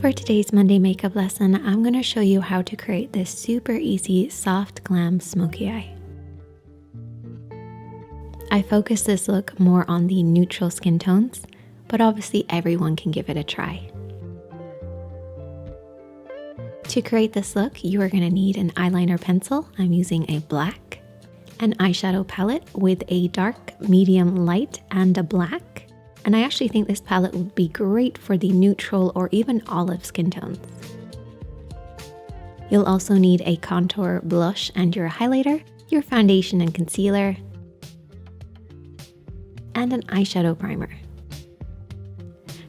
For today's Monday makeup lesson, I'm going to show you how to create this super easy soft glam smoky eye. I focus this look more on the neutral skin tones, but obviously everyone can give it a try. To create this look, you are going to need an eyeliner pencil. I'm using a black, an eyeshadow palette with a dark, medium, light, and a black. And I actually think this palette would be great for the neutral or even olive skin tones. You'll also need a contour blush and your highlighter, your foundation and concealer, and an eyeshadow primer.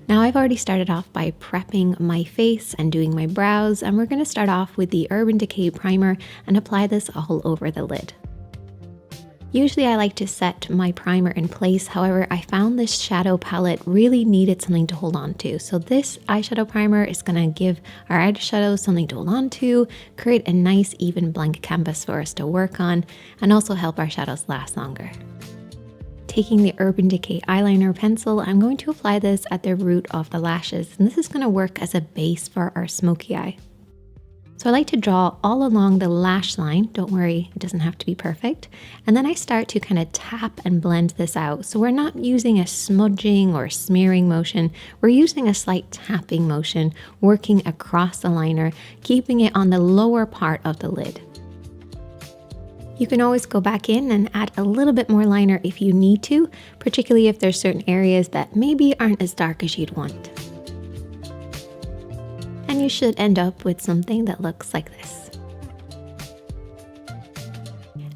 Now I've already started off by prepping my face and doing my brows, and we're going to start off with the Urban Decay primer and apply this all over the lid. Usually I like to set my primer in place, however I found this shadow palette really needed something to hold on to. So this eyeshadow primer is going to give our eyeshadows something to hold on to, create a nice even blank canvas for us to work on, and also help our shadows last longer. Taking the Urban Decay eyeliner pencil, I'm going to apply this at the root of the lashes, and this is going to work as a base for our smoky eye. So I like to draw all along the lash line. Don't worry, it doesn't have to be perfect. And then I start to kind of tap and blend this out. So we're not using a smudging or smearing motion. We're using a slight tapping motion, working across the liner, keeping it on the lower part of the lid. You can always go back in and add a little bit more liner if you need to, particularly if there's certain areas that maybe aren't as dark as you'd want. And you should end up with something that looks like this.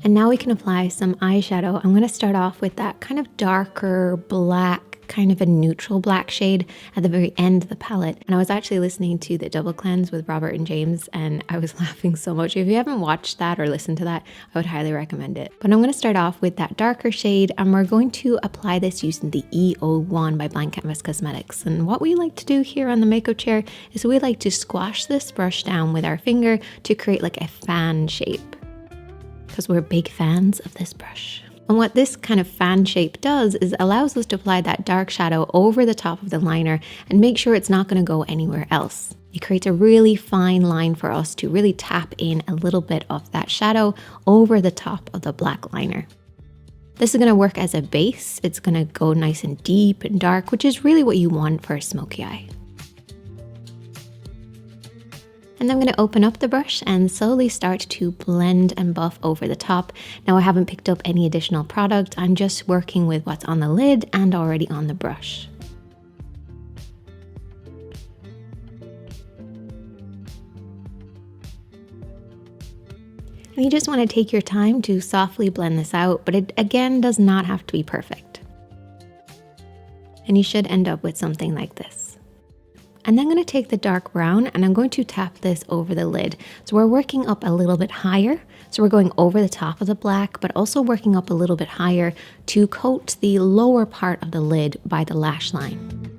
And now we can apply some eyeshadow. I'm going to start off with that kind of darker black, kind of a neutral black shade at the very end of the palette. And I was actually listening to the Double Cleanse with Robert and James, and I was laughing so much. If you haven't watched that or listened to that, I would highly recommend it. But I'm going to start off with that darker shade, and we're going to apply this using the E01 by Blank Canvas Cosmetics. And what we like to do here on the makeup chair is we like to squash this brush down with our finger to create like a fan shape, because we're big fans of this brush. And what this kind of fan shape does is allows us to apply that dark shadow over the top of the liner and make sure it's not going to go anywhere else. It creates a really fine line for us to really tap in a little bit of that shadow over the top of the black liner. This is going to work as a base. It's going to go nice and deep and dark, which is really what you want for a smoky eye. And I'm going to open up the brush and slowly start to blend and buff over the top. Now I haven't picked up any additional product. I'm just working with what's on the lid and already on the brush. And you just want to take your time to softly blend this out, but it again does not have to be perfect. And you should end up with something like this. And then I'm going to take the dark brown and I'm going to tap this over the lid. So we're working up a little bit higher. So we're going over the top of the black, but also working up a little bit higher to coat the lower part of the lid by the lash line.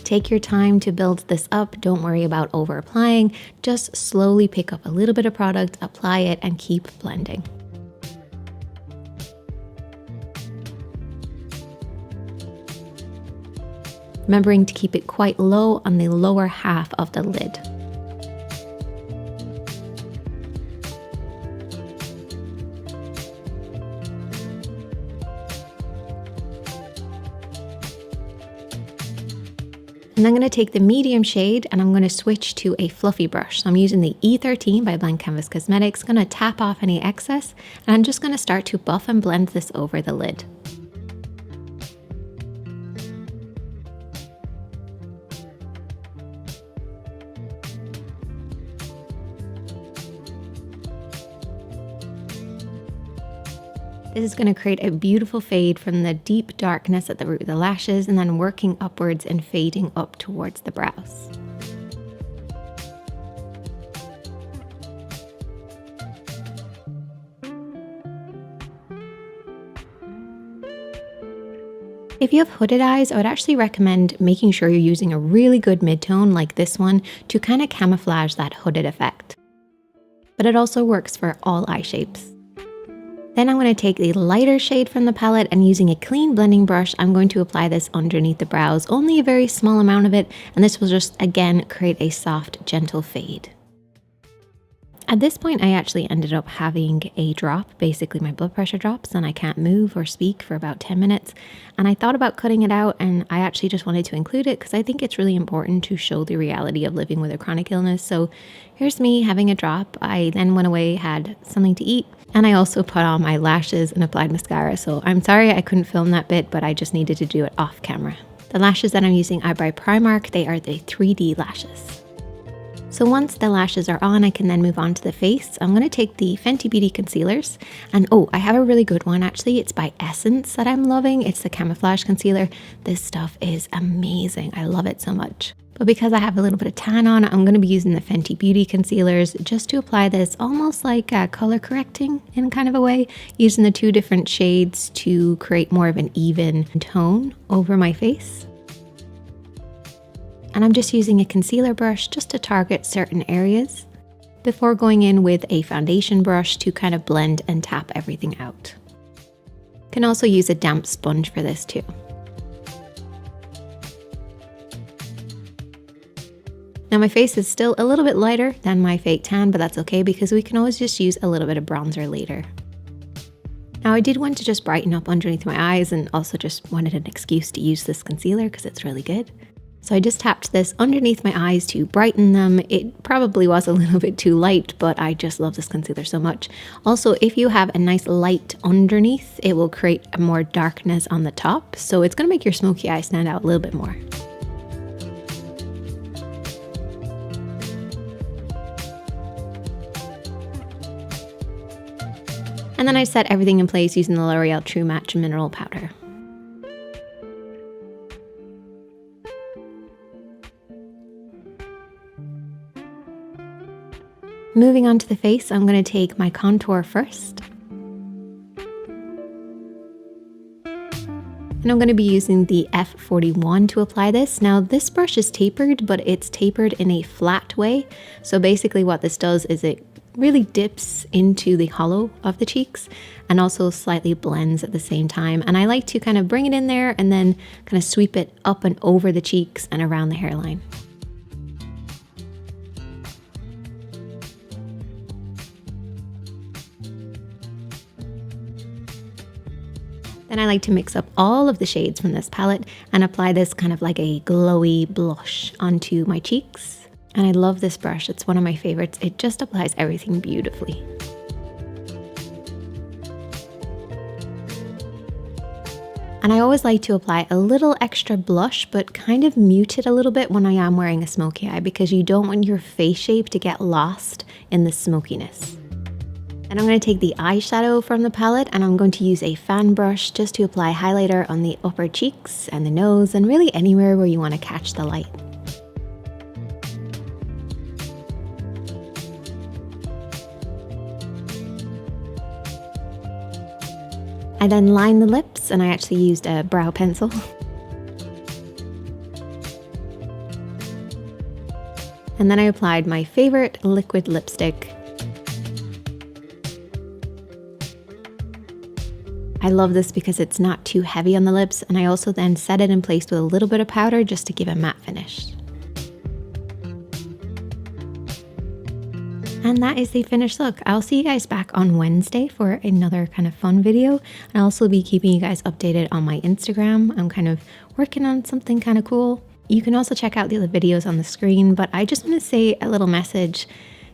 Take your time to build this up. Don't worry about over applying. Just slowly pick up a little bit of product, apply it, and keep blending. Remembering to keep it quite low on the lower half of the lid. And I'm going to take the medium shade and I'm going to switch to a fluffy brush. So I'm using the E13 by Blank Canvas Cosmetics. Going to tap off any excess and I'm just going to start to buff and blend this over the lid. This is going to create a beautiful fade from the deep darkness at the root of the lashes and then working upwards and fading up towards the brows. If you have hooded eyes, I would actually recommend making sure you're using a really good midtone like this one to kind of camouflage that hooded effect. But it also works for all eye shapes. Then I'm going to take the lighter shade from the palette and using a clean blending brush, I'm going to apply this underneath the brows, only a very small amount of it, and this will just, again, create a soft, gentle fade. At this point, I actually ended up having a drop, basically my blood pressure drops, and I can't move or speak for about 10 minutes. And I thought about cutting it out, and I actually just wanted to include it because I think it's really important to show the reality of living with a chronic illness. So here's me having a drop. I then went away, had something to eat, and I also put on my lashes and applied mascara. So I'm sorry I couldn't film that bit, but I just needed to do it off camera. The lashes that I'm using are by Primark. They are the 3D lashes. So once the lashes are on, I can then move on to the face. I'm going to take the Fenty Beauty concealers. And oh, I have a really good one actually. It's by Essence that I'm loving. It's the Camouflage Concealer. This stuff is amazing. I love it so much. But because I have a little bit of tan on, I'm going to be using the Fenty Beauty concealers just to apply this almost like color correcting in kind of a way, using the two different shades to create more of an even tone over my face. And I'm just using a concealer brush just to target certain areas before going in with a foundation brush to kind of blend and tap everything out. You can also use a damp sponge for this too. Now my face is still a little bit lighter than my fake tan, but that's okay because we can always just use a little bit of bronzer later. Now I did want to just brighten up underneath my eyes and also just wanted an excuse to use this concealer because it's really good. So I just tapped this underneath my eyes to brighten them. It probably was a little bit too light, but I just love this concealer so much. Also, if you have a nice light underneath, it will create more darkness on the top. So it's going to make your smoky eye stand out a little bit more. And then I set everything in place using the L'Oreal True Match Mineral Powder. Moving on to the face, I'm going to take my contour first. And I'm going to be using the F41 to apply this. Now this brush is tapered, but it's tapered in a flat way. So basically what this does is it really dips into the hollow of the cheeks and also slightly blends at the same time. And I like to kind of bring it in there and then kind of sweep it up and over the cheeks and around the hairline. Then I like to mix up all of the shades from this palette and apply this kind of like a glowy blush onto my cheeks. And I love this brush, it's one of my favorites. It just applies everything beautifully. And I always like to apply a little extra blush, but kind of mute it a little bit when I am wearing a smoky eye because you don't want your face shape to get lost in the smokiness. And I'm going to take the eyeshadow from the palette and I'm going to use a fan brush just to apply highlighter on the upper cheeks and the nose and really anywhere where you want to catch the light. I then line the lips and I actually used a brow pencil. And then I applied my favorite liquid lipstick. I love this because it's not too heavy on the lips, and I also then set it in place with a little bit of powder just to give a matte finish. And that is the finished look. I'll see you guys back on Wednesday for another kind of fun video. And I'll also be keeping you guys updated on my Instagram. I'm kind of working on something kind of cool. You can also check out the other videos on the screen, but I just want to say a little message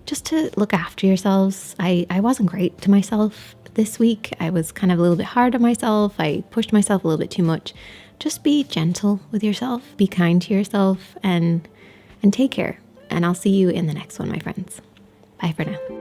just to look after yourselves. I wasn't great to myself this week. I was kind of a little bit hard on myself. I pushed myself a little bit too much. Just be gentle with yourself, be kind to yourself, and take care. And I'll see you in the next one, my friends. Bye for now.